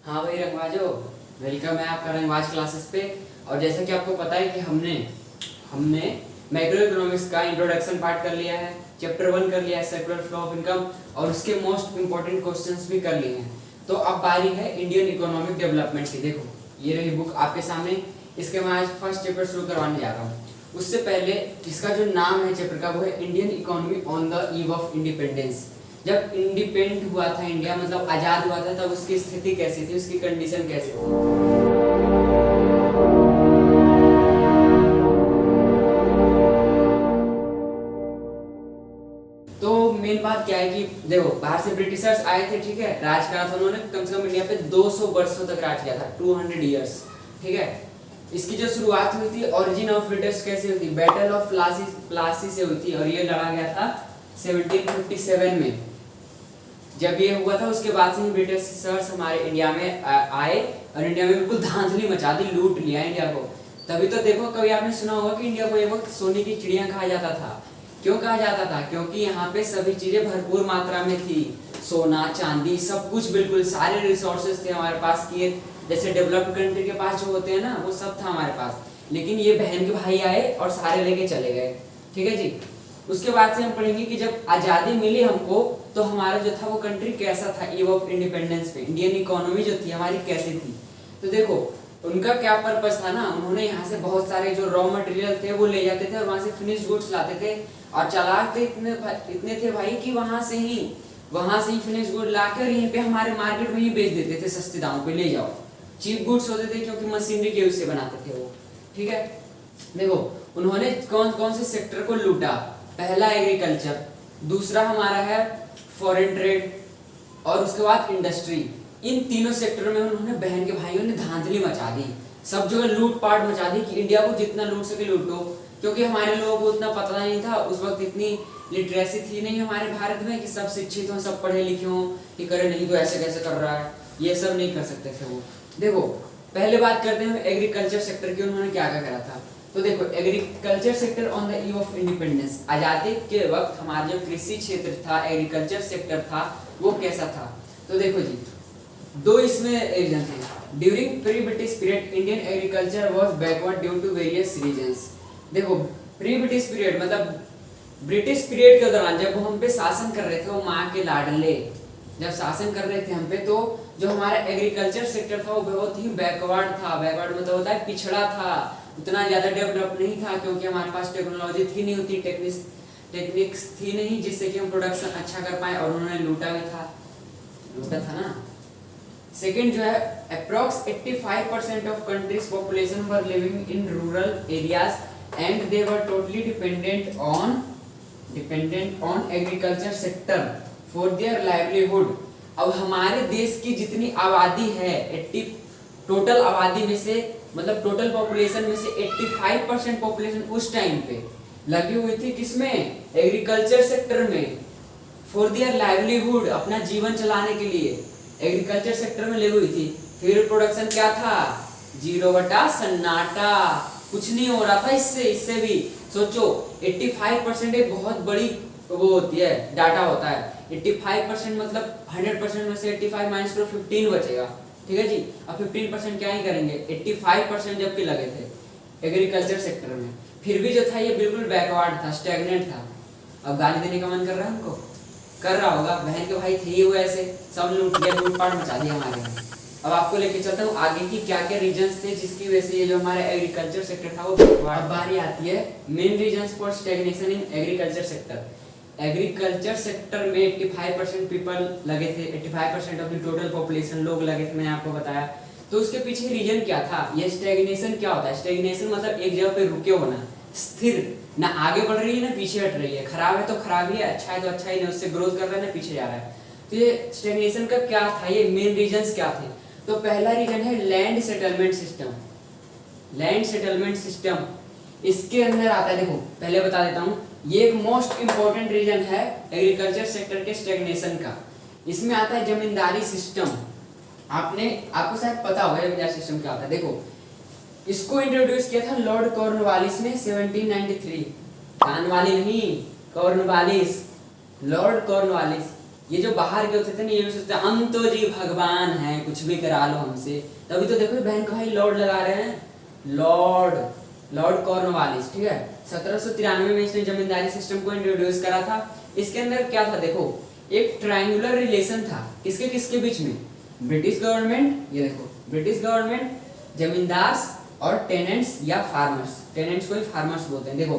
हाँ भाई रंगबाजो, वेलकम है आपका रंगबाज क्लासेस पे। और जैसा कि आपको पता है कि हमने हमने मैक्रो इकोनॉमिक्स का इंट्रोडक्शन पार्ट कर लिया है, चैप्टर 1 कर लिया है, सर्कुलर फ्लो ऑफ इनकम, और उसके मोस्ट इंपॉर्टेंट क्वेश्चंस भी कर लिए हैं। तो अब बारी है इंडियन इकोनॉमिक डेवलपमेंट की। देखो ये रही बुक आपके सामने, इसके मैं आज फर्स्ट चैप्टर शुरू करवाने जा रहा हूँ। उससे पहले इसका जो नाम है चैप्टर का वो है Indian economy on the eve of independence. जब इंडिपेंडेंट हुआ था इंडिया, मतलब आजाद हुआ था, तब उसकी स्थिति कैसी थी, उसकी कंडीशन कैसी थी। तो मेन बात क्या है कि देखो बाहर से ब्रिटिशर्स आए थे, ठीक है, राज करा था उन्होंने, कम से कम इंडिया पे 200 वर्षों तक राज किया था, 200 इयर्स, ठीक है। इसकी जो शुरुआत हुई थी, ओरिजिन ऑफ ब्रिटिश कैसे हुई थी, बैटल ऑफ प्लासी से हुई थी, और ये लड़ा गया था 1757 में। जब ये हुआ था उसके बाद से ही ब्रिटिशर्स हमारे इंडिया में आए और इंडिया में बिल्कुल धांधली मचा दी, लूट लिया इंडिया को। तभी तो देखो कभी आपने सुना होगा कि इंडिया को एक वक्त सोने की चिड़िया कहा जाता था। क्यों कहा जाता था? क्योंकि यहाँ पे सभी चीजें भरपूर मात्रा में थी, सोना चांदी सब कुछ, बिल्कुल सारे रिसोर्सेज थे हमारे पास कि जैसे डेवलप्ड कंट्री के पास जो होते हैं ना, वो सब था हमारे पास। लेकिन ये बहन के भाई आए और सारे लेके चले गए, ठीक है जी। उसके बाद से हम पढ़ेंगे कि जब आज़ादी मिली हमको, तो हमारा जो था वो कंट्री कैसा था ईव ऑफ इंडिपेंडेंस पे, इंडियन इकोनॉमी जो थी हमारी कैसी थी। तो देखो उनका क्या पर्पस था ना, उन्होंने यहाँ से बहुत सारे जो रॉ मटेरियल थे वो ले जाते थे और वहाँ से फिनिश गुड्स लाते थे, और चालाक थे इतने थे भाई कि वहाँ से ही फिनिश गुड लाकर यहीं पे हमारे मार्केट में ही बेच देते थे सस्ते दामों पे, ले जाओ। चीप गुड्स होते थे क्योंकि मशीनरी के यूज से बनाते थे वो, ठीक है। देखो उन्होंने कौन कौन से सेक्टर को लूटा। पहला एग्रीकल्चर, दूसरा हमारा है फॉरेन ट्रेड, और उसके बाद इंडस्ट्री। इन तीनों सेक्टर में उन्होंने बहन के भाइयों ने धांधली मचा दी, सब जगह लूटपाट मचा दी कि इंडिया को जितना लूट सके लूटो। क्योंकि हमारे लोगों को उतना पता नहीं था उस वक्त, इतनी लिटरेसी थी नहीं हमारे भारत में कि सब शिक्षित हों, सब पढ़े लिखे हों कि करे नहीं तो ऐसे कैसे कर रहा है, ये सब नहीं कर सकते थे वो। देखो पहले बात करते हैं एग्रीकल्चर सेक्टर की, उन्होंने क्या क्या करा था। तो देखो agriculture sector on the eve of independence, आजादी के वक्त हमारा जो कृषि क्षेत्र था, एग्रीकल्चर सेक्टर था, वो कैसा था। तो देखो जी, दो इसमें रीजन थे। During pre British period Indian agriculture was backward due to various reasons. देखो प्री ब्रिटिश पीरियड मतलब ब्रिटिश पीरियड के दौरान जब वो हम पे शासन कर रहे थे, वो माँ के लाडले जब शासन कर रहे थे हम पे, तो जो हमारा एग्रीकल्चर सेक्टर था वो बहुत ही बैकवर्ड था। बैकवर्ड मतलब होता है पिछड़ा था, उतना ज्यादा डेवलप नहीं था, क्योंकि हमारे पास टेक्नोलॉजी थी नहीं, होती टेक्निक्स थी नहीं जिससे कि हम प्रोडक्शन अच्छा कर पाए, और उन्होंने लूटा था ना। सेकेंड जो है, approx 85% of countries population were living in rural areas and they were totally dependent on agriculture sector for their livelihood. अब हमारे देश की जितनी आबादी है, 80 टोटल आबादी में से, मतलब टोटल पॉपुलेशन में से 85% पॉपुलेशन उस टाइम पे लगी हुई थी किसमें, एग्रीकल्चर सेक्टर में, फॉर देयर लाइवलीहुड, अपना जीवन चलाने के लिए एग्रीकल्चर सेक्टर में लगी हुई थी। फिर प्रोडक्शन क्या था, 0 बटा सन्नाटा, कुछ नहीं हो रहा था इससे भी। सोचो 85% एक बहुत बड़ी वो होती है, डाटा होता है। 85% मतलब 100% में से 85 माइनस करो 15 बचेगा, ठीक है जी। अब 15% क्या ही करेंगे, 85% जबकि लगे थे एग्रीकल्चर सेक्टर में, फिर भी जो था ये बिल्कुल बैकवर्ड था, स्टैग्नेंट था। अब गाली देने का मन कर रहा है हमको, कर रहा होगा, बहन के भाई थे ही वो ऐसे, सब लूटपाट मचा दिया हमारे यहाँ। अब आपको लेके चलता हूँ आगे की क्या क्या रीजंस थे जिसकी वजह से ये जो हमारा एग्रीकल्चर सेक्टर था वो बैकवर्ड। अब बारी आती है main reasons for stagnation in agriculture sector. Agriculture sector में 85% पीपल लगे थे, 85% ऑफ द टोटल पॉपुलेशन लोग लगे थे, मैंने आपको बताया। तो उसके पीछे रीजन क्या था, ये स्टैग्नेशन क्या होता है। स्टैग्नेशन मतलब एक जगह पे रुके होना, स्थिर, ना आगे बढ़ रही है ना पीछे हट रही है, खराब है तो खराब ही है, अच्छा है तो अच्छा ही, ना उससे ग्रोथ कर रहा है ना पीछे जा रहा है। तो ये स्टैग्नेशन का क्या था, ये मेन रीजंस क्या थे। तो पहला रीजन है land settlement system. Land settlement system इसके अंदर आता है, देखो पहले बता देता हूँ, ये एक मोस्ट इंपॉर्टेंट रीजन है एग्रीकल्चर सेक्टर के स्टैग्नेशन का। इसमें आता है जमींदारी सिस्टम। आपको शायद पता होगा जमींदारी सिस्टम क्या होता है। देखो इसको इंट्रोड्यूस किया था लॉर्ड कॉर्नवालिस ने 1793। कानवाली नहीं, कॉर्नवालिस, लॉर्ड कॉर्नवालिस। ये जो बाहर के होते थे ना, ये सोचते हम तो जी भगवान हैं, कुछ भी करा लो हमसे। तभी तो देखो बहन का भाई लॉर्ड लगा रहे हैं, लॉर्ड कॉर्नवालिस, ठीक है। 1793 में इसने जमींदारी सिस्टम को इंट्रोड्यूस करा था। इसके अंदर क्या था देखो, एक ट्रायंगुलर रिलेशन था, किसके किसके बीच में, ब्रिटिश गवर्नमेंट, ये देखो ब्रिटिश गवर्नमेंट, जमींदार और टेनेंट्स या फार्मर्स, टेनेंट्स को ही फार्मर्स बोलते हैं। देखो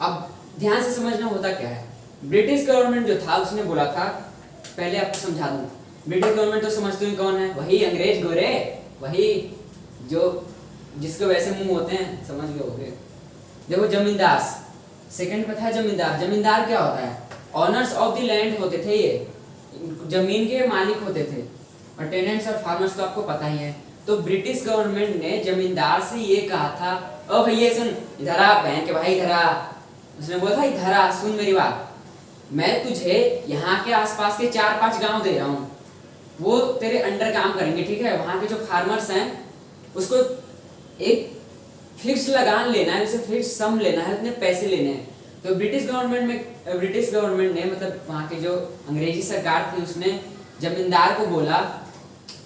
अब ध्यान से समझना होता क्या है, ब्रिटिश गवर्नमेंट जो था उसने बोला था, पहले आपको समझा दूं, ब्रिटिश गवर्नमेंट तो समझते हो कौन है, वही अंग्रेज गोरे, वही जो जिसके वैसे मुंह होते हैं, समझ गए होगे। देखो जमींदार, सेकंड पे था जमींदार। जमींदार क्या होता है, ऑनर्स ऑफ द लैंड होते थे, ये जमीन के मालिक होते थे। और टेनेंट्स और फार्मर्स तो आपको पता ही है। तो ब्रिटिश गवर्नमेंट ने जमींदार से ये कहा था, ओ भैया सुन इधर आ, बहन के भाई इधर आ, उसने बोला था इधर आ, सुन मेरी बात, मैं तुझे यहाँ के आसपास के 4-5 गांव दे रहा हूँ, वो तेरे अंडर काम करेंगे, ठीक है। वहाँ के जो फार्मर्स हैं उसको एक फिक्स लगान लेना है, उसे फिक्स सम लेना है, उतने पैसे लेने हैं। तो ब्रिटिश गवर्नमेंट ने मतलब वहाँ के जो अंग्रेजी सरकार थी उसने जमींदार को बोला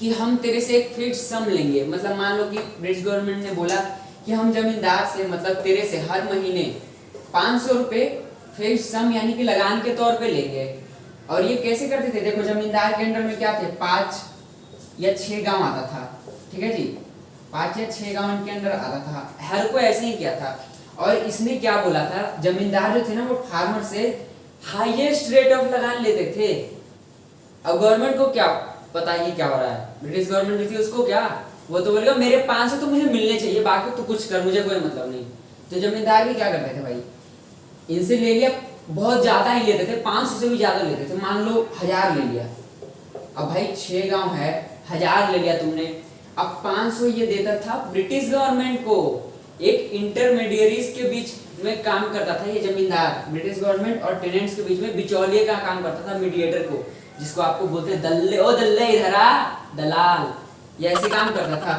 कि हम तेरे से एक फिक्स सम लेंगे। मतलब मान लो कि ब्रिटिश गवर्नमेंट ने बोला कि हम जमींदार से मतलब तेरे से हर महीने 500 रुपए फिक्स सम यानी कि लगान के तौर पे लेंगे। और ये कैसे करते थे, देखो जमींदार के अंडर में क्या थे, 5 या 6 गांव आता था, ठीक है जी, 5 या 6 गांव इनके अंदर आता था, हर को ऐसे ही किया था। और इसने क्या बोला था, जमींदार जो थे ना वो फार्मर से हाईएस्ट रेट ऑफ लगान लेते थे। अब गवर्नमेंट को क्या पता ये क्या हो रहा है, ब्रिटिश गवर्नमेंट जो थी उसको क्या, वो तो बोलेगा मेरे 500 तो मुझे मिलने चाहिए, बाकी तो कुछ कर, मुझे कोई मतलब नहीं। तो जमींदार भी क्या करते थे भाई, इनसे ले लिया, बहुत ज्यादा ही लेते थे, 500 से भी ज्यादा लेते थे, मान लो 1000 ले लिया। अब भाई 6 गांव है, 1000 ले लिया तुमने, अब 500 ये देता था ब्रिटिश गवर्नमेंट को। एक इंटरमीडियरीज के बीच में काम करता था ये जमींदार, ब्रिटिश गवर्नमेंट और टेनेंट्स के बीच में बिचौलिए का काम करता था, मीडिएटर को, जिसको आपको बोलते हैं दल्ले, ओ दल्ले इधर आ, दलाल, ये ऐसे काम करता था।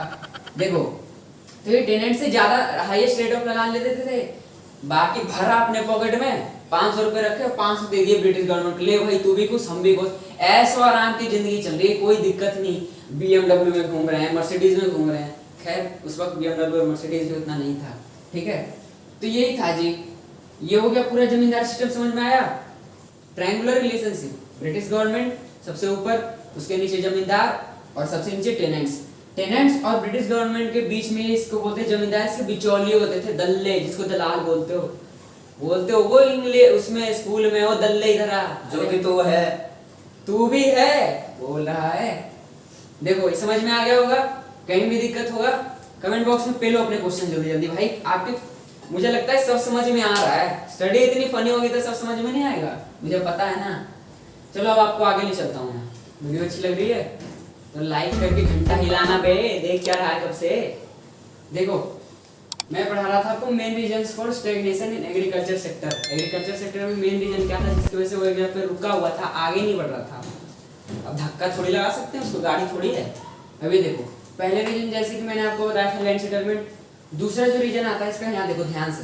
देखो तो ये टेनेंट से ज्यादा हाईएस्ट रेट ऑफ लगान ले देते थे, बाकी भरा अपने पॉकेट में 500 रुपए रखे, 500 दे दिए ब्रिटिश गवर्नमेंट, ले भाई तू भी कुछ हम भी कुछ, ऐशो आराम की जिंदगी चल रही है, कोई दिक्कत नहीं। BMW में घूम रहे हैं, मर्सिडीज में घूम रहे हैं, खैर उस वक्त BMW और मर्सिडीज भी उतना नहीं था, ठीक है। तो यही था जी, ये हो गया पूरा जमींदार सिस्टम, समझ में आया। ट्रायंगुलर रिलेशनशिप, ब्रिटिश गवर्नमेंट सबसे ऊपर, उसके नीचे जमींदार और सबसे नीचे टेनेंट्स। टेनेंट्स और ब्रिटिश गवर्नमेंट के बीच में इसको बोलते हैं जमींदार से बिचौलिए होते थे, दल्ले, जिसको दलाल बोलते हो वो इंग्लिश उसमें स्कूल में हो, दल्ले इधर आ, जो कि तो है, तू भी है बोल रहा है। देखो समझ में आ गया होगा, कहीं भी दिक्कत होगा कमेंट बॉक्स में पेलो अपने क्वेश्चन जल्दी जल्दी भाई, आपके मुझे लगता है सब समझ में आ रहा है, स्टडी इतनी फनी होगी तो सब समझ में नहीं आएगा, मुझे पता है ना। चलो अब आपको आगे ले चलता हूँ, वीडियो अच्छी लग रही है तो लाइक करके घंटा हिलाना बे, देख क्या रहा है कब से। देखो मैं पढ़ा रहा था आपको main reasons for stagnation in agriculture sector. Agriculture sector में मेन रीजन क्या था जिसकी वजह से वो एक जगह पे रुका हुआ था, आगे नहीं बढ़ रहा था। अब धक्का थोड़ी लगा सकते हैं उसको, गाड़ी थोड़ी है। अभी देखो पहले रीजन जैसे कि मैंने आपको बताया था लैंड सेटलमेंट, दूसरा जो रीजन आता है इसका यहाँ देखो ध्यान से,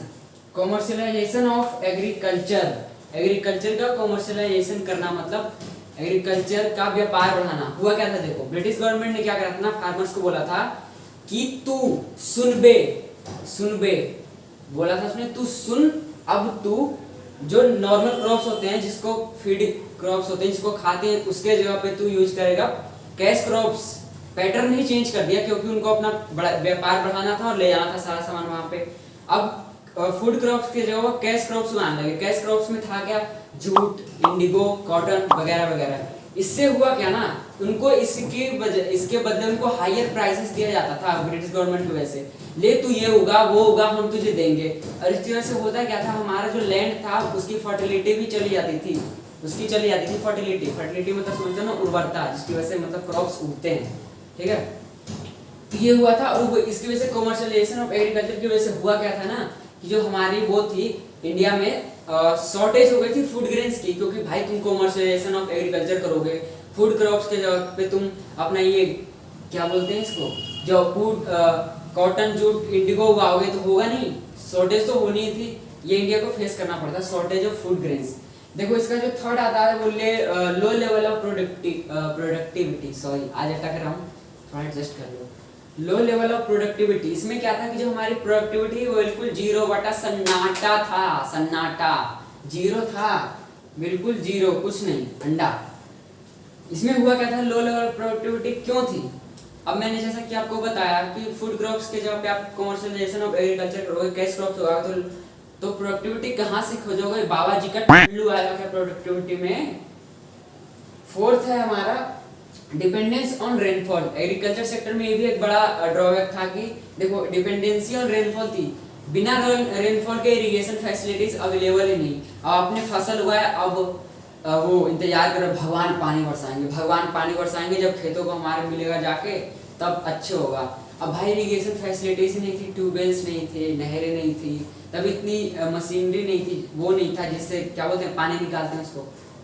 कॉमर्शियलाइजेशन ऑफ एग्रीकल्चर। एग्रीकल्चर का कॉमर्शियलाइजेशन करना मतलब एग्रीकल्चर का व्यापार बढ़ाना। हुआ क्या था देखो, ब्रिटिश गवर्नमेंट ने क्या करा था ना, फार्मर्स को बोला था कि तू सुन बे, बोला था उसने तू सुन, अब तू जो नॉर्मल क्रॉप्स होते हैं, जिसको फीड क्रॉप्स होते हैं, जिसको खाते हैं, उसके जगह पे तू यूज करेगा कैश क्रॉप्स। पैटर्न ही चेंज कर दिया क्योंकि उनको अपना व्यापार बढ़ाना था और ले जाना था सारा सामान वहां पे। अब फूड क्रॉप्स की जगह कैश क्रॉप्स उगाने लगे। कैश क्रॉप्स में था क्या, जूट, इंडिगो, कॉटन वगैरह वगैरह। इससे हुआ क्या ना, उनको इसके बदले उनको हायर प्राइसेस दिया जाता था ब्रिटिश गवर्नमेंट की वजह से, ले तू ये उगा वो उगा हम तुझे देंगे। और इस तरह से होता क्या था, हमारा जो लैंड था उसकी फर्टिलिटी भी चली जाती थी, फर्टिलिटी मतलब समझो ना उर्वरता, जिसकी वजह से मतलब क्रॉप्स उगते हैं, ठीक है। तो ये हुआ था और इसकी वजह से कॉमर्शियलाइजेशन ऑफ एग्रीकल्चर की वजह से हुआ क्या था ना, कि जो हमारी वो थी इंडिया में शॉर्टेज हो गई थी फूड ग्रेन्स की, क्योंकि भाई तुम कॉमर्शियलाइजेशन ऑफ एग्रीकल्चर करोगे, फूड क्रॉप्स के जगह पे तुम अपना ये क्या बोलते हैं इसको, जो फूड कॉटन, जूट, इंडिगो उगाओगे तो होगा नहीं, शॉर्टेज तो होनी थी। ये इंडिया को फेस करना पड़ता, शॉर्टेज ऑफ फूड ग्रेन्स। देखो इसका जो थर्ड आता है वो low level of productivity, sorry आज अटक रहा हूँ, थोड़ा एडजस्ट कर लो। लो लेवल ऑफ प्रोडक्टिविटी, इसमें क्या था कि जो हमारी प्रोडक्टिविटी वो बिल्कुल 0 बटा सन्नाटा था, सन्नाटा 0 था, बिल्कुल 0, कुछ नहीं, अंडा। इसमें हुआ क्या था, लो लेवल प्रोडक्टिविटी क्यों थी? अब मैंने जैसा कि आपको बताया कि फूड क्रॉप्स के जब पे आप कमर्शियलाइजेशन ऑफ एग्रीकल्चर करोगे, कैश क्रॉप्स होगा, तो प्रोडक्टिविटी कहाँ से खोजोगे? बाबा जी का टुल्लू आया है प्रोडक्टिविटी में। फोर्थ है हमारा dependence on rainfall. Agriculture sector में ये भी एक बड़ा ड्रॉबैक था कि देखो डिपेंडेंसी ऑन रेनफॉल थी, बिना रेनफॉल के इरिगेशन फैसिलिटीज अवेलेबल ही नहीं। अब आपने फसल उगाया, अब वो इंतजार करो भगवान पानी बरसाएंगे, भगवान पानी बरसाएंगे, जब खेतों को हमारे मिलेगा जाके तब अच्छे होगा। अब भाई इरिगेशन फैसिलिटीज नहीं थी, ट्यूबवेल्स नहीं थे, नहरें नहीं थी, तब इतनी मशीनरी नहीं थी, वो नहीं था जिससे क्या बोलते हैं पानी निकालते हैं, उसको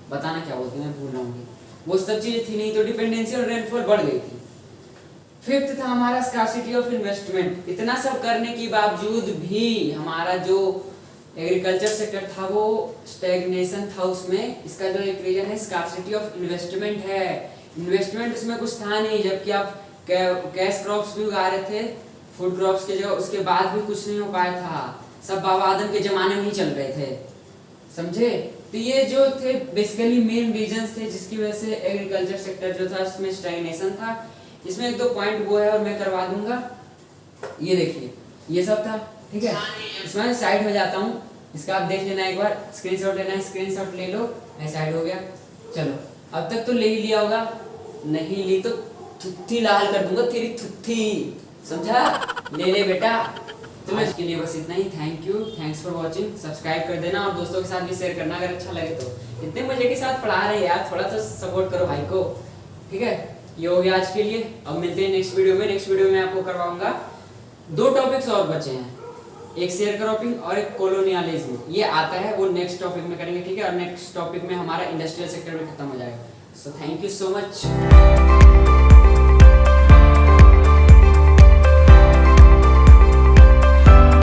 बताना क्या बोलते हैं, मैं भूल रहा हूँ, वो सब चीजें थी नहीं, तो डिपेंडेंसी और रेनफॉल बढ़ गई थी। फिफ्थ था हमारा स्कार्सिटी ऑफ इन्वेस्टमेंट। इतना सब करने के बावजूद भी हमारा जो एग्रीकल्चर सेक्टर था वो स्टैग्नेशन था उसमें। इसका जो एक रीजन है स्कार्सिटी ऑफ इन्वेस्टमेंट है, इन्वेस्टमेंट उसमें कुछ था नहीं, जबकि आप कैश क्रॉप्स भी उगा रहे थे फूड क्रॉप्स के जगह, उसके बाद भी कुछ नहीं हो पाया था, सब बाबा आदम के जमाने में ही चल रहे थे, समझे? तो ये जो थे बेसिकली मेन रीजंस थे जिसकी वजह से एग्रीकल्चर सेक्टर जो था उसमें स्टैग्नेशन था। इसमें एक दो पॉइंट वो है और मैं करवा दूंगा, ये देखिए ये सब था, ठीक है। इसमें साइड में जाता हूँ, इसका आप देख लेना, एक बार स्क्रीनशॉट लेना है, स्क्रीनशॉट ले लो, मैं साइड हो गया। चलो अब तक तो ले ही लिया होगा, नहीं ली तो थुत्थी लाल कर दूंगा तेरी थुत्थी, समझा? ले ले बेटा। तो आज के लिए बस इतना ही। Thank you, thanks for watching. Subscribe कर देना और दोस्तों के साथ भी शेयर करना अगर अच्छा लगे तो। इतने मजे के साथ पढ़ा रहे यार, थोड़ा तो सपोर्ट करो भाई को, ठीक है। ये हो गया आज के लिए, अब मिलते हैं नेक्स्ट वीडियो में। नेक्स्ट वीडियो में आपको करवाऊंगा 2 टॉपिक्स और बचे हैं, एक शेयर क्रॉपिंग और एक कॉलोनियलिज्म, ये आता है वो नेक्स्ट टॉपिक में करेंगे, ठीक है। और नेक्स्ट टॉपिक में हमारा इंडस्ट्रियल सेक्टर में खत्म हो जाएगा। So thank you so much.